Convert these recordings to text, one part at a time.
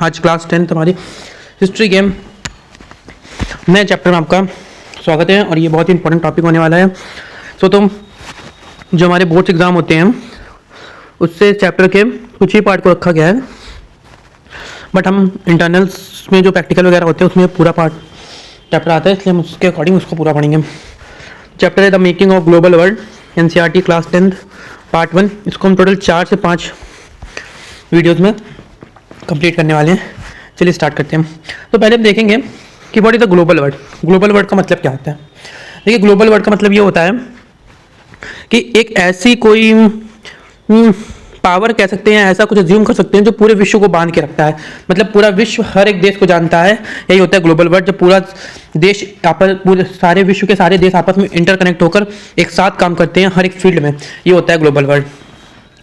आज क्लास 10 हमारी हिस्ट्री के नए चैप्टर में आपका स्वागत है और ये बहुत ही इंपॉर्टेंट टॉपिक होने वाला है। तो जो हमारे बोर्ड्स एग्ज़ाम होते हैं उससे चैप्टर के कुछ ही पार्ट को रखा गया है, बट हम इंटरनल्स में जो प्रैक्टिकल वगैरह होते हैं उसमें पूरा पार्ट चैप्टर आता है, इसलिए हम उसके अकॉर्डिंग उसको पूरा पढ़ेंगे। चैप्टर है the making of global world, NCERT class 10 part 1। इसको हम टोटल 4 से 5 वीडियोज़ में कंप्लीट करने वाले हैं। चलिए स्टार्ट करते हैं। तो पहले हम देखेंगे कि what is the global world. Global world का मतलब क्या होता है। देखिए, ग्लोबल वर्ल्ड का मतलब ये होता है कि एक ऐसी कोई पावर कह सकते हैं, ऐसा कुछ अज्यूम कर सकते हैं जो पूरे विश्व को बांध के रखता है। मतलब पूरा विश्व हर एक देश को जानता है, यही होता है ग्लोबल वर्ल्ड। जब पूरा देश पूरे सारे विश्व के सारे देश आपस में इंटरकनेक्ट होकर एक साथ काम करते हैं हर एक फील्ड में, ये होता है ग्लोबल वर्ल्ड।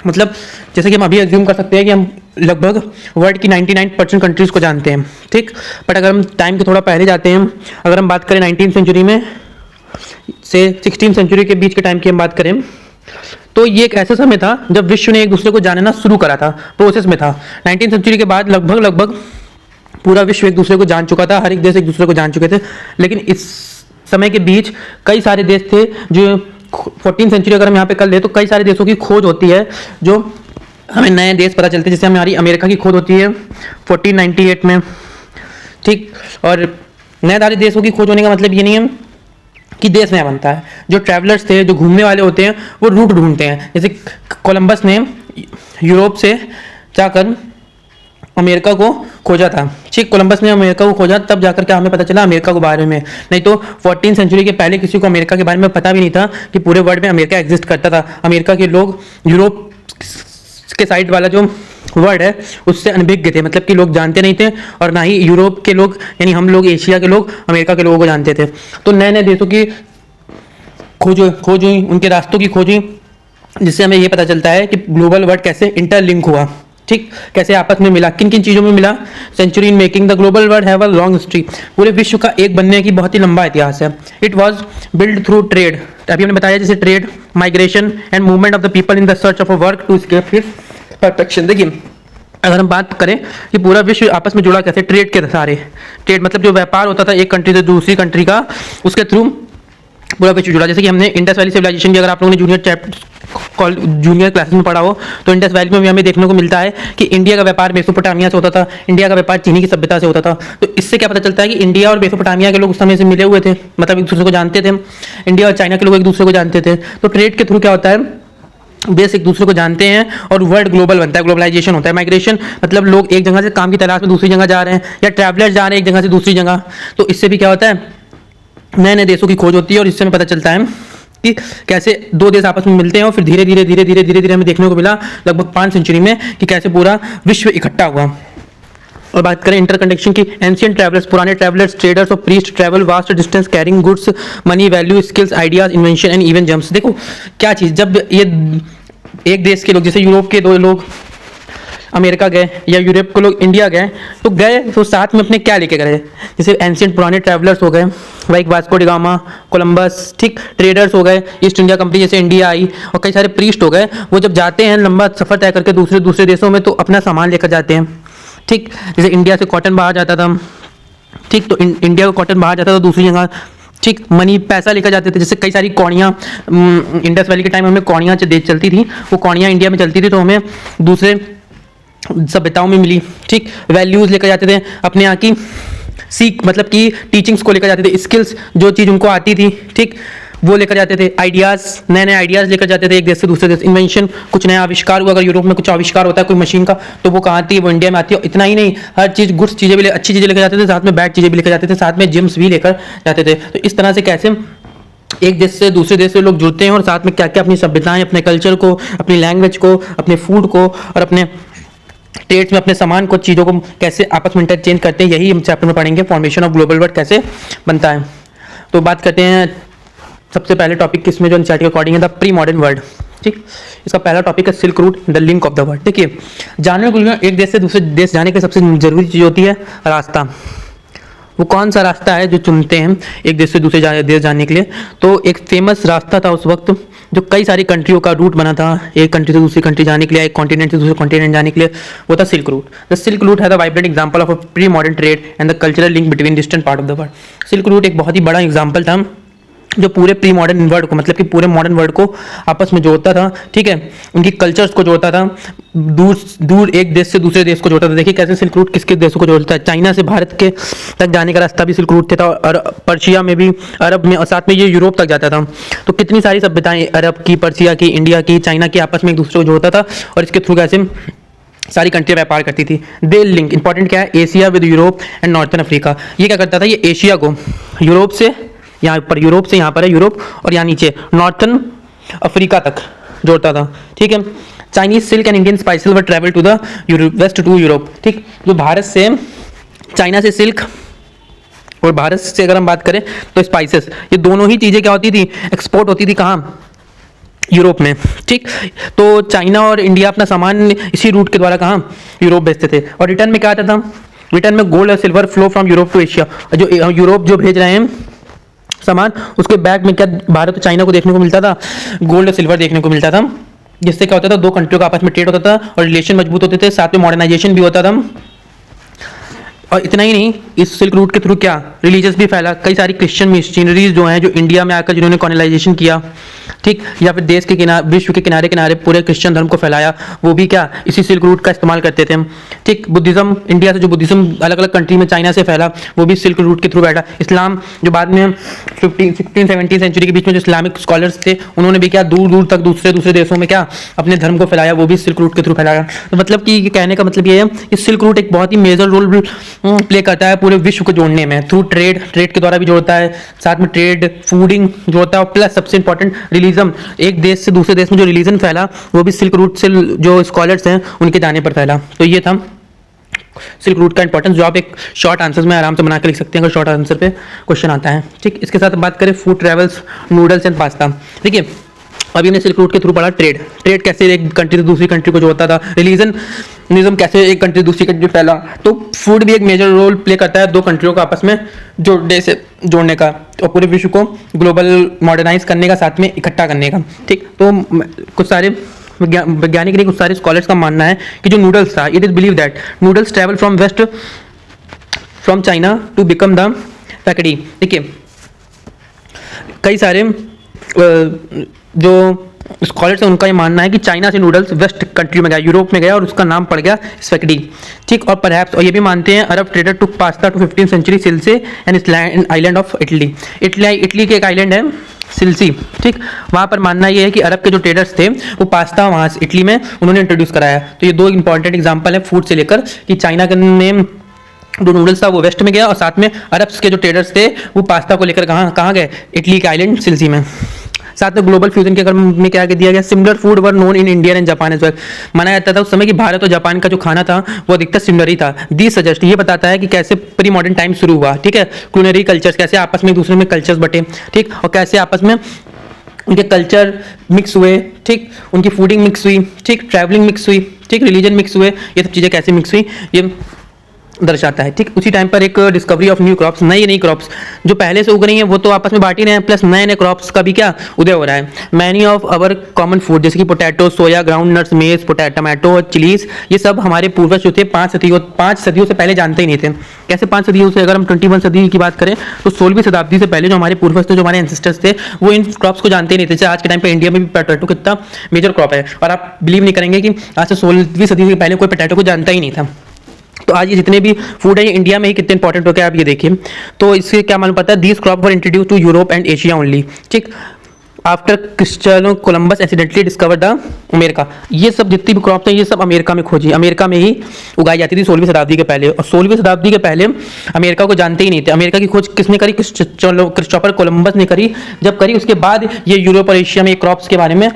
मतलब जैसे कि हम अभी अज्यूम कर सकते हैं कि हम लगभग वर्ल्ड की 99% कंट्रीज़ को जानते हैं, ठीक। बट अगर हम टाइम के थोड़ा पहले जाते हैं, अगर हम बात करें 19वीं सेंचुरी में से 16वीं सेंचुरी के बीच के टाइम की हम बात करें, तो ये एक ऐसा समय था जब विश्व ने एक दूसरे को जानना शुरू करा था, प्रोसेस में था। 19वीं सेंचुरी के बाद लगभग पूरा विश्व एक दूसरे को जान चुका था, हर एक देश एक दूसरे को जान चुके थे। लेकिन इस समय के बीच कई सारे देश थे जो 14वीं सेंचुरी अगर हम यहाँ पे कर ले तो कई सारे देशों की खोज होती है जो हमें नए देश पता चलते हैं। जैसे हमारी अमेरिका की खोज होती है 1498 में, ठीक। और नए सारे देशों की खोज होने का मतलब ये नहीं है कि देश नया बनता है। जो ट्रैवलर्स थे, जो घूमने वाले होते हैं, वो रूट ढूंढते हैं। जैसे कोलंबस ने यूरोप से जाकर अमेरिका को खोजा था, ठीक। कोलंबस ने अमेरिका को खोजा, तब जाकर क्या हमें पता चला अमेरिका के बारे में। नहीं तो 14वीं सेंचुरी के पहले किसी को अमेरिका के बारे में पता भी नहीं था कि पूरे वर्ल्ड में अमेरिका एग्जिस्ट करता था। अमेरिका के लोग यूरोप के साइड वाला जो वर्ल्ड है उससे अनभिज्ञ थे, मतलब कि लोग जानते नहीं थे, और ना ही यूरोप के लोग यानी हम लोग एशिया के लोग अमेरिका के लोगों को जानते थे। तो नए नए देशों की खोज हुई, उनके रास्तों की खोज हुई, जिससे हमें ये पता चलता है कि ग्लोबल वर्ल्ड कैसे इंटरलिंक हुआ, ठीक। कैसे आपस में मिला, किन किन चीज़ों में मिला। Century in making the global world have a long history. पूरे विश्व का एक बनने की बहुत ही लंबा इतिहास है। It was build through trade. अभी हमने बताया जैसे trade, migration and movement of the people in the search of a work to escape his perfection. देखिए, अगर हम बात करें कि पूरा विश्व आपस में जुड़ा कैसे, ट्रेड के सहारे। ट्रेड मतलब जो व्यापार होता था एक कंट्री से दूसरी कंट्री का, उसके थ्रू पूरा विश्व जुड़ा। जैसे कि हमने इंडस वैली सिविलाइजेशन की अगर आप लोगों ने जूनियर क्लासेस में पढ़ा हो तो इंडस वैली में भी हमें देखने को मिलता है कि इंडिया का व्यापार मेसोपोटामिया से होता था, इंडिया का व्यापार चीनी की सभ्यता से होता था। तो इससे क्या पता चलता है कि इंडिया और मेसोपोटामिया के लोग उस समय से मिले हुए थे, मतलब एक दूसरे को जानते थे। इंडिया और चाइना के लोग एक दूसरे को जानते थे। तो ट्रेड के थ्रू क्या होता है, देश एक दूसरे को जानते हैं और वर्ल्ड ग्लोबल बनता है, ग्लोबलाइजेशन होता है। माइग्रेशन मतलब लोग एक जगह से काम की तलाश में दूसरी जगह जा रहे हैं, या ट्रैवलर्स जा रहे हैं एक जगह से दूसरी जगह। तो इससे भी क्या होता है, नए नए देशों की खोज होती है, और इससे हमें पता चलता है कि कैसे दो देश आपस में मिलते हैं। और फिर धीरे धीरे हमें देखने को मिला लगभग 5 सेंचुरी में कि कैसे पूरा विश्व इकट्ठा हुआ। और बात करें इंटरकनेक्शन की, एंशियंट ट्रैवलर्स, पुराने ट्रैवलर्स, ट्रेडर्स और priest travel vast distance carrying goods, money, value, skills, ideas, invention and even jumps. देखो क्या चीज़, जब ये एक देश के लोग, जैसे यूरोप के 2 लोग अमेरिका गए या यूरोप के लोग इंडिया गए, तो गए तो साथ में अपने क्या लेके गए। जैसे एंशियंट पुराने ट्रैवलर्स हो गए, like Vasco D gamma, Columbus, ठीक। ट्रेडर्स हो गए, ईस्ट इंडिया कंपनी जैसे इंडिया आई, और कई सारे प्रीस्ट हो गए। वो जब जाते हैं लंबा सफ़र तय करके दूसरे देशों में, तो अपना सामान लेकर जाते हैं, ठीक। जैसे इंडिया से कॉटन बाहर जाता था, ठीक। तो इंडिया का कॉटन बाहर जाता था दूसरी जगह, ठीक। मनी, पैसा लेकर जाते थे। जैसे कई सारी कौड़ियाँ इंडस वैली के टाइम हमें कौड़ियाँ चलती थी, वो कौड़ियाँ इंडिया में चलती थी, तो हमें दूसरे सभ्यताओं में मिली, ठीक। वैल्यूज़ लेकर जाते थे, अपने यहाँ की सीख मतलब कि टीचिंग्स को लेकर जाते थे, स्किल्स जो चीज़ उनको आती थी, ठीक, वो लेकर जाते थे। आइडियाज़, नए नए आइडियाज़ लेकर जाते थे एक देश से दूसरे देश। इन्वेंशन, कुछ नया आविष्कार हुआ, अगर यूरोप में कुछ आविष्कार होता है कोई मशीन का, तो वो कहाँ आती है, वो इंडिया में आती है। इतना ही नहीं, हर चीज़, गुड्स चीज़ें भी, अच्छी चीज़ें लेकर जाते थे, साथ में बैड चीज़ें भी लेकर जाते थे, साथ में जिम्स भी लेकर जाते थे। तो इस तरह से कैसे एक देश से दूसरे देश से लोग जुड़ते हैं, और साथ में क्या क्या अपनी सभ्यताएं, अपने कल्चर को, अपनी लैंग्वेज को, अपने फूड को, और अपने ट्रेड्स में अपने सामान को, चीज़ों को कैसे आपस में इंटरचेंज करते हैं, यही हम चैप्टर में पढ़ेंगे। फॉर्मेशन ऑफ ग्लोबल वर्ल्ड कैसे बनता है। तो बात करते हैं सबसे पहले टॉपिक किसमें, जो एनसीईआरटी के अकॉर्डिंग है, द प्री मॉडर्न वर्ल्ड, ठीक। इसका पहला टॉपिक है silk route, the link of the world. देखिए, जानने को एक देश से दूसरे देश जाने की सबसे जरूरी चीज़ होती है रास्ता। वो कौन सा रास्ता है जो चुनते हैं एक देश से दूसरे देश जाने के लिए? तो एक फेमस रास्ता था उस वक्त जो कई सारी कंट्रियों का रूट बना था एक कंट्री से दूसरी कंट्री जाने के लिए, एक कॉन्टिनेंट से दूसरे कॉन्टिनेंट जाने के लिए, वो था silk route. The silk route है the vibrant example of a pre modern trade and the cultural link between distant part of the world. Silk route एक बहुत ही बड़ा एग्जाम्पल था जो पूरे प्री मॉडर्न वर्ल्ड को, मतलब कि पूरे मॉडर्न वर्ल्ड को आपस में जोड़ता था, ठीक है, उनकी कल्चर्स को जोड़ता था, दूर दूर एक देश से दूसरे देश को जोड़ता था। देखिए कैसे सिल्क रूट किसके देशों को जोड़ता है। चाइना से भारत के तक जाने का रास्ता भी सिल्क रूट था, और पर्शिया में भी, अरब में, और साथ में ये यूरोप तक जाता था। तो कितनी सारी सभ्यताएं अरब की, पर्शिया की, इंडिया की, चाइना की आपस में एक दूसरे को जोड़ता था, और इसके थ्रू कैसे सारी कंट्री व्यापार करती थी। दे लिंक इंपॉर्टेंट क्या है, Asia with Europe and northern Africa. ये क्या करता था, ये एशिया को यूरोप से, यहाँ पर यूरोप से, यहाँ पर है यूरोप, और यहाँ नीचे नॉर्थन अफ्रीका तक जोड़ता था, ठीक है। Chinese silk and Indian spices were travel to the west to Europe, ठीक। जो भारत से, चाइना से सिल्क और भारत से अगर हम बात करें तो स्पाइसेस, ये दोनों ही चीज़ें क्या होती थी, एक्सपोर्ट होती थी कहाँ, यूरोप में, ठीक। तो चाइना और इंडिया अपना सामान इसी रूट के द्वारा कहाँ, यूरोप भेजते थे, और रिटर्न में क्या आता था, रिटर्न में गोल्ड और silver flow from Europe to Asia. जो यूरोप जो भेज रहे हैं सामान, उसके बैग में क्या भारत और चाइना को देखने को मिलता था, गोल्ड और सिल्वर देखने को मिलता था, जिससे क्या होता था, दो कंट्रियों का आपस में ट्रेड होता था और रिलेशन मजबूत होते थे, साथ में मॉडर्नाइजेशन भी होता था। और इतना ही नहीं, इस सिल्क रूट के थ्रू क्या रिलीजियस भी फैला, कई सारी क्रिश्चियन मिशनरीज जो हैं, जो इंडिया में आकर जिन्होंने कॉलोनाइजेशन किया, ठीक, या फिर देश के किनारे, विश्व के किनारे किनारे पूरे क्रिश्चियन धर्म को फैलाया, वो भी क्या इसी सिल्क रूट का इस्तेमाल करते थे, ठीक। बुद्धिज्म, इंडिया से जो बुद्धिज्म अलग अलग कंट्री में चाइना से फैला, वो भी सिल्क रूट के थ्रू बैठा। इस्लाम जो बाद में 16-17 सेंचुरी के बीच में जो इस्लामिक स्कॉलर्स थे, उन्होंने भी क्या दूर दूर तक दूसरे दूसरे देशों में क्या अपने धर्म को फैलाया, वो भी सिल्क रूट के थ्रू फैलाया। तो मतलब कि कहने का मतलब ये है कि सिल्क रूट एक बहुत ही मेजर रोल प्ले करता है पूरे विश्व को जोड़ने में, थ्रू ट्रेड के द्वारा भी जोड़ता है, साथ में ट्रेड, फूडिंग जोड़ता है, और प्लस सबसे इंपॉर्टेंट रिलीजन, एक देश से दूसरे देश में जो रिलीजन फैला वो भी सिल्क रूट से जो स्कॉलर्स हैं उनके जाने पर फैला। तो ये था सिल्क रूट का इंपॉर्टेंस, जो आप एक शॉर्ट आंसर्स में आराम से बना के लिख सकते हैं अगर शॉर्ट आंसर पे क्वेश्चन आता है, ठीक। इसके साथ बात करें food travels, noodles and pasta. देखिए अभी हमने सिल्क रूट के थ्रू पढ़ा ट्रेड कैसे एक कंट्री से दूसरी कंट्री को जोड़ता था, रिलीजनिज्म कैसे एक कंट्री से दूसरी कंट्री फैला। तो फूड भी एक मेजर रोल प्ले करता है दो कंट्रियों को आपस में जोड़ने का, और पूरे विश्व को ग्लोबल मॉडर्नाइज करने का, साथ में इकट्ठा करने का, ठीक। तो कुछ सारे वैज्ञानिक ने, कुछ सारे स्कॉलर्स का मानना है कि जो नूडल्स था, it is believe that noodles travel from China to become the पैकडी। देखिए कई सारे जो स्कॉलर्स हैं उनका ये मानना है कि चाइना से नूडल्स वेस्ट कंट्री में गया, यूरोप में गया, और उसका नाम पड़ गया स्पेगेटी, ठीक। और परहैप्स, और ये भी मानते हैं Arab trader took pasta to 15th century Sicily and island of Italy. Italy के एक आइलैंड है सिल्सी, ठीक। वहाँ पर मानना ये है कि अरब के जो ट्रेडर्स थे वो पास्ता वहाँ से इटली में उन्होंने इंट्रोड्यूस कराया। तो ये दो इंपॉर्टेंट एग्जाम्पल है फूड से लेकर कि चाइना ने जो नूडल्स था वो वेस्ट में गया, और साथ में अरब के जो ट्रेडर्स थे वो पास्ता को लेकर कहाँ गए, इटली के आइलैंड सिल्सी में। साथ में ग्लोबल फ्यूजन के क्रम में क्या दिया गया, similar food were known in India and Japan as well. माना जाता था उस समय कि भारत और जापान का जो खाना था वो अधिकतर सिमिलर ही था। दिस सजेस्ट, ये बताता है कि कैसे प्री मॉडर्न टाइम शुरू हुआ, ठीक है। क्यूलिनरी कल्चर्स कैसे आपस में एक दूसरे में कल्चर्स बटे, ठीक, और कैसे आपस में उनके कल्चर मिक्स हुए, ठीक, उनकी फूडिंग मिक्स हुई, ठीक, ट्रैवलिंग मिक्स हुई, ठीक, रिलीजन मिक्स हुए, ये सब चीज़ें कैसे मिक्स हुई ये दर्शाता है, ठीक। उसी टाइम पर एक डिस्कवरी ऑफ न्यू क्रॉप्स, नई क्रॉप्स जो पहले से उग रही हैं वो तो आपस में बांट ही रहे हैं, प्लस नए क्रॉप्स का भी क्या उदय हो रहा है। Many of our common food जैसे कि पोटैटो, सोया, ग्राउंड नट्स, मेज, टमाटो और चिलीज, ये सब हमारे पूर्वज जो थे 5 सदियों से पहले जानते ही नहीं थे। कैसे 5 सदियों से, अगर हम 21 सदी की बात करें तो 16वीं शताब्दी से पहले जो हमारे पूर्वज थे, जो हमारे एंसेस्टर्स थे, वो इन क्रॉप्स को जानते ही नहीं थे। आज के टाइम पर इंडिया में भी पोटैटो कितना मेजर क्रॉप है, और आप बिलीव नहीं करेंगे कि आज से 16वीं सदी से पहले कोई पोटैटो को जानता ही नहीं था। तो आज ये जितने भी फूड है ये इंडिया में ही कितने इंपॉर्टेंट हो गए आप ये देखिए। तो इससे क्या मालूम पड़ता है, these crop were introduce to Europe and Asia only, ठीक, after Christopher Columbus accidentally discover the America. ये सब जितनी भी क्रॉप्स हैं ये सब अमेरिका में खोजी, अमेरिका में ही उगाई जाती थी 16वीं शताब्दी के पहले। और 16वीं शताब्दी के पहले अमेरिका को जानते ही नहीं थे। अमेरिका की खोज किसने करी, क्रिस्टोफर कोलंबस ने करी। जब करी उसके बाद ये यूरोप और एशिया में क्रॉप्स के बारे में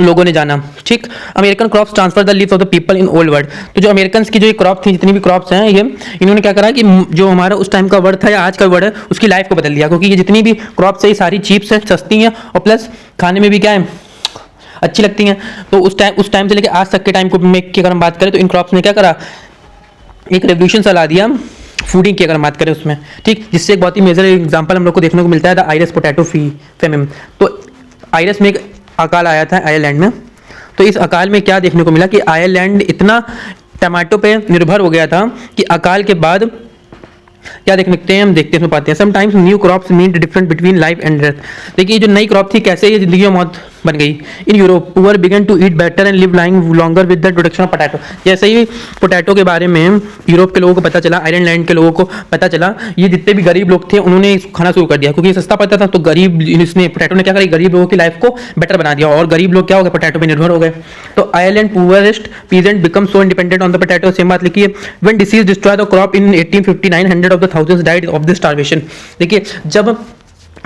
लोगों ने जाना, ठीक। American crops transfer the leaves of the people in old world. तो जो अमेरिकन की जो क्रॉप थी, जितनी भी क्रॉप्स हैं, ये इन्होंने क्या करा कि जो हमारा उस टाइम का वर्ड था या आज का वर्ड है उसकी लाइफ को बदल दिया, क्योंकि ये जितनी भी क्रॉप्स है ये सारी चीप्स हैं, सस्ती हैं, और प्लस खाने में भी क्या है अच्छी लगती हैं। तो उस टाइम से लेकर आज तक के टाइम को मेक की अगर हम बात करें तो इन क्रॉप्स ने क्या करा, एक रेवोल्यूशन चला दिया फूडिंग की अगर हम बात करें उसमें, ठीक, जिससे एक बहुत ही मेजर एग्जांपल हम लोग को देखने को मिलता है द आयरस पोटैटो फेमिन। तो आयरस में एक अकाल आया था आयरलैंड में, तो इस अकाल में क्या देखने को मिला कि आयरलैंड इतना टमाटो पे निर्भर हो गया था कि अकाल के बाद क्या देखते हैं, हम देखते हैं पाते हैं sometimes new crops mean different between life and death. देखिए जो नई क्रॉप थी कैसे ये जिंदगी और मौत बन गई। In Europe poor began to eat better and live lying longer with the introduction of potato. जैसे ही पोटैटो के बारे में यूरोप के लोगों को पता चला, आयरलैंड के लोगों को पता चला, ये जितने भी गरीब लोग थे उन्होंने इसको खाना शुरू कर दिया क्योंकि ये सस्ता पड़ता था। तो गरीब इसने पोटैटो ने क्या करा, गरीब लोगों की लाइफ को बेटर बना दिया और गरीब लोग क्या हो गए, पोटैटो पर निर्भर हो गए। तो Ireland poorest peasant become so independent on the potato. Same बात लिखी है, when disease destroy the crop in 1859 100 of the thousands died of the starvation. देखिए जब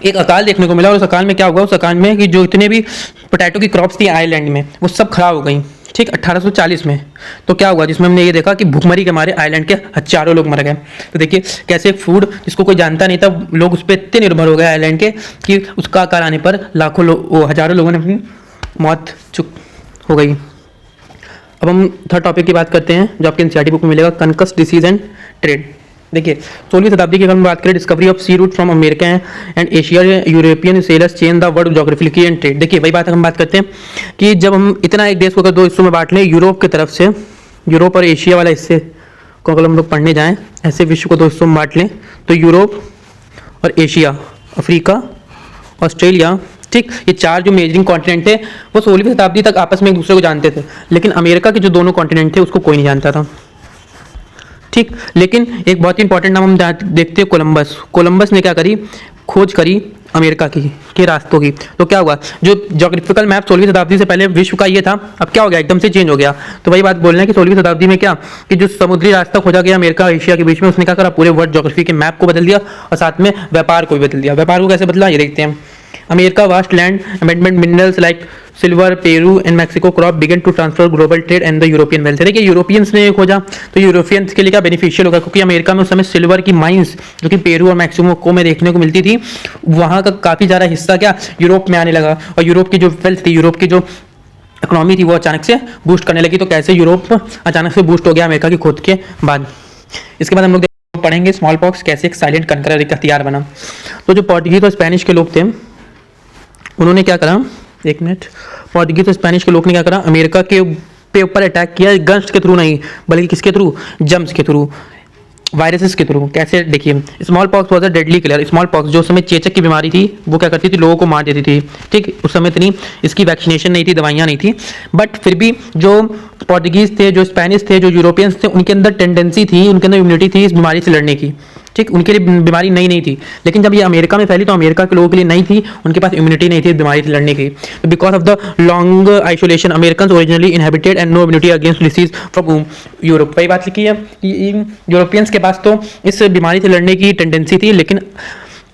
एक अकाल देखने को मिला और उस अकाल में क्या हुआ, उस अकाल में कि जो इतने भी पोटैटो की क्रॉप्स थी आयरलैंड में वो सब खराब हो गई, ठीक, 1840 में। तो क्या हुआ, जिसमें हमने ये देखा कि भूखमरी के मारे आयरलैंड के हजारों लोग मर गए। तो देखिए कैसे फूड जिसको कोई जानता नहीं था, लोग उस पर इतने निर्भर हो गए आयरलैंड के कि उसका अकाल आने पर लाखों लोग, हजारों लोगों ने अपनी मौत चुक हो गई। अब हम थर्ड टॉपिक की बात करते हैं जो आपके एनसीईआरटी बुक में मिलेगा, कंकस डिसीज एंड ट्रेड। देखिए 16वीं शताब्दी की अगर हम बात करें, discovery of sea route from America and Asia, European sailors change the world geographically and trade. देखिए वही बात हम बात करते हैं कि जब हम इतना एक देश को अगर दो हिस्सों में बांट लें, यूरोप की तरफ से, यूरोप और एशिया वाला हिस्से को अगर हम लोग पढ़ने जाएँ, ऐसे विश्व को दो हिस्सों में बांट लें तो यूरोप और एशिया, अफ्रीका, ऑस्ट्रेलिया, ठीक, ये चार जो मेजरिंग कॉन्टिनेंट थे वो 16वीं शताब्दी तक आपस में एक दूसरे को जानते थे। लेकिन अमेरिका के जो दोनों कॉन्टिनेंट थे उसको कोई नहीं जानता था, ठीक। लेकिन एक बहुत ही इंपॉर्टेंट नाम हम देखते हैं, कोलंबस। कोलंबस ने क्या करी, खोज करी अमेरिका की के रास्तों की। तो क्या हुआ, जो ज्योग्राफिकल मैप 16वीं शताब्दी से पहले विश्व का ये था, अब क्या हो गया, एकदम से चेंज हो गया। तो वही बात बोल रहे हैं कि 16वीं शताब्दी में क्या कि जो समुद्री रास्ता खोजा गया अमेरिका और एशिया के बीच में, उसने क्या करा, पूरे वर्ल्ड ज्योग्राफी के मैप को बदल दिया और साथ में व्यापार को भी बदल दिया। व्यापार को कैसे बदला ये देखते हैं। America vast land amendment minerals like silver, Peru and Mexico crop began to transfer global trade and the European wealth. देखिए यूरोपियंस ने खोजा तो यूरोपियंस के लिए क्या बेनिफिशियल होगा, क्योंकि अमेरिका में उस समय सिल्वर की माइंस जो कि पेरू और मैक्सिको में देखने को मिलती थी, वहाँ का काफ़ी ज़्यादा हिस्सा क्या यूरोप में आने लगा और यूरोप की जो वेल्थ थी, यूरोप की जो इकोनॉमी थी वो अचानक से बूस्ट करने लगी। तो कैसे यूरोप अचानक से बूस्ट हो गया अमेरिका की खोज के बाद। इसके बाद हम लोग पढ़ेंगे स्मॉल पॉक्स कैसे एक साइलेंट कनकर एक हथियार बना। तो जो पोर्टुगीज और स्पेनिश के लोग थे उन्होंने क्या करा, एक मिनट, पोर्टुगीज और स्पेनिश के लोग ने क्या करा, अमेरिका के पे ऊपर अटैक किया, गन्स के थ्रू नहीं बल्कि किसके थ्रू, जम्स के थ्रू, वायरसेस के थ्रू। कैसे, देखिए small pox was a deadly killer. Small pox जो उस समय चेचक की बीमारी थी वो क्या करती थी, लोगों को मार देती थी, ठीक। उस समय इतनी इसकी वैक्सीनेशन नहीं थी, दवाइयाँ नहीं थी, बट फिर भी जो पोर्टुगीज थे, जो स्पेनिश थे, जो यूरोपियंस थे, उनके अंदर टेंडेंसी थी, उनके अंदर इम्यूनिटी थी इस बीमारी से लड़ने की, ठीक। उनके लिए बीमारी नई नहीं थी, लेकिन जब ये अमेरिका में फैली तो अमेरिका के लोगों के लिए नई थी, उनके पास इम्यूनिटी नहीं थी बीमारी से लड़ने की। Because of the long isolation American originally inhabited and no immunity against disease from Europe. वही बात लिखी है कि यूरोपियंस के पास तो इस बीमारी से लड़ने की टेंडेंसी थी, लेकिन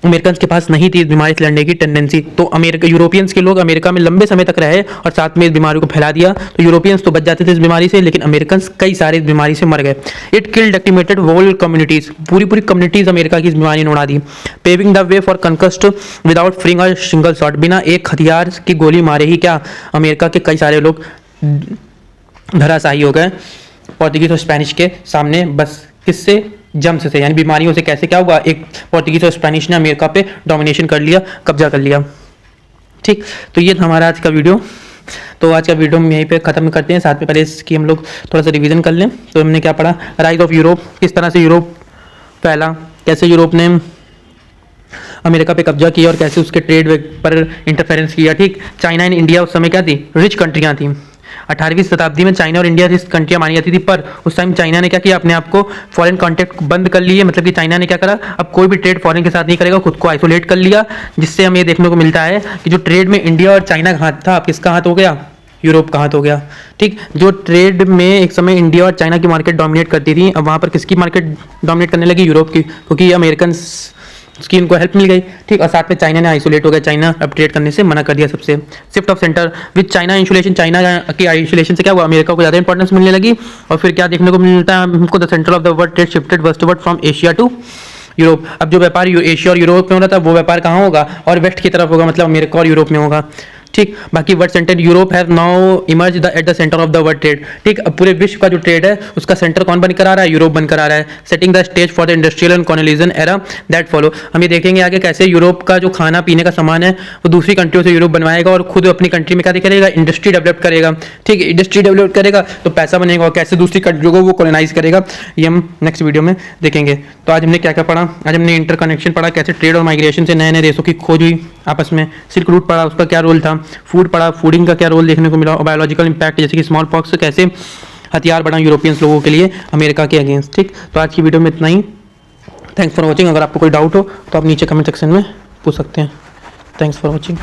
अमेरिकन के पास नहीं थी इस बीमारी से लड़ने की टेंडेंसी। तो अमेरिका यूरोपियंस के लोग अमेरिका में लंबे समय तक रहे और साथ में इस बीमारी को फैला दिया। तो यूरोपियंस तो बच जाते थे इस बीमारी से, लेकिन अमेरिकन कई सारे इस बीमारी से मर गए। It killed decimated whole communities, पूरी पूरी कम्युनिटीज अमेरिका की इस बीमारी ने उड़ा दी। Paving the way for conquest without firing a single shot, बिना एक हथियार की गोली मारे ही क्या अमेरिका के कई सारे लोग धराशायी हो गए पोर्तुगीज और स्पेनिश के सामने। बस किससे, जम्स से, यानी बीमारियों से। कैसे क्या हुआ, एक पोर्तुगीज और स्पेनिश ने अमेरिका पे डोमिनेशन कर लिया, कब्जा कर लिया, ठीक। तो ये था हमारा आज का वीडियो। तो आज का वीडियो हम यहीं पे ख़त्म करते हैं। साथ में पहले इसकी हम लोग थोड़ा सा रिवीजन कर लें। तो हमने क्या पढ़ा, राइज ऑफ यूरोप, किस तरह से यूरोप फैला, कैसे यूरोप ने अमेरिका पे कब्जा किया और कैसे उसके ट्रेड पर इंटरफेरेंस किया, ठीक। चाइना एंड इंडिया उस समय क्या थी, रिच कंट्रियाँ थी। 18वीं शताब्दी में चाइना और इंडिया रिच कंट्रियाँ मानी जाती थी, पर उस टाइम चाइना ने क्या किया, अपने आप को फॉरेन कॉन्टैक्ट बंद कर लिए। मतलब कि चाइना ने क्या करा, अब कोई भी ट्रेड फॉरेन के साथ नहीं करेगा, खुद को आइसोलेट कर लिया। जिससे हमें देखने को मिलता है कि जो ट्रेड में इंडिया और चाइना का हाथ था, अब किसका हाथ हो गया, यूरोप का हाथ हो गया, ठीक। जो ट्रेड में एक समय इंडिया और चाइना की मार्केट डोमिनेट करती थी, अब वहाँ पर किसकी मार्केट डोमिनेट करने लगी, यूरोप की, क्योंकि अमेरिकन उसकी इनको हेल्प मिल गई, ठीक। और साथ में चाइना ने आइसोलेट हो गया, चाइना अब ट्रेड करने से मना कर दिया सबसे। Shift of centre with China isolation, China की आइसोलेशन से क्या हुआ, अमेरिका को ज़्यादा इंपॉर्टेंस मिलने लगी। और फिर क्या देखने को मिलता है हमको, the centre of the world trade shifted westward from Asia to Europe. अब जो व्यापार एशिया और यूरोप में हो रहा था वो व्यापार कहाँ होगा, और वेस्ट की तरफ होगा, मतलब अमेरिका और यूरोप में होगा। ठीक। बाकी world centre Europe have now emerge the at the centre of the world trade. ठीक, अब पूरे विश्व का जो ट्रेड है उसका सेंटर कौन बनकर आ रहा है? यूरोप बनकर आ रहा है। Setting the stage for the industrial and colonisation era that follow. हम ये देखेंगे आगे कैसे यूरोप का जो खाना पीने का सामान है वो दूसरी कंट्रियों से यूरोप बनवाएगा और खुद अपनी कंट्री में क्या करेगा? इंडस्ट्री डेवलप करेगा। ठीक, इंडस्ट्री डेवलप करेगा तो पैसा बनेगा और कैसे दूसरी कंट्रियों को वो कॉलोनाइज करेगा, ये हम नेक्स्ट वीडियो में देखेंगे। तो आज हमने क्या क्या पढ़ा? आज हमने इंटरकनेक्शन पढ़ा, कैसे ट्रेड और माइग्रेशन से नए नए देशों की खोज हुई आपस में। सिल्क रूट पढ़ा, उसका क्या रोल था। फूड पढ़ा, फूडिंग का क्या रोल देखने को मिला। और बायोलॉजिकल इंपैक्ट जैसे कि स्मॉल पॉक्स कैसे हथियार बना यूरोपियंस लोगों के लिए अमेरिका के अगेंस्ट। ठीक, तो आज की वीडियो में इतना ही। Thanks for watching. अगर आपको कोई डाउट हो तो आप नीचे कमेंट सेक्शन में पूछ सकते हैं। Thanks for watching.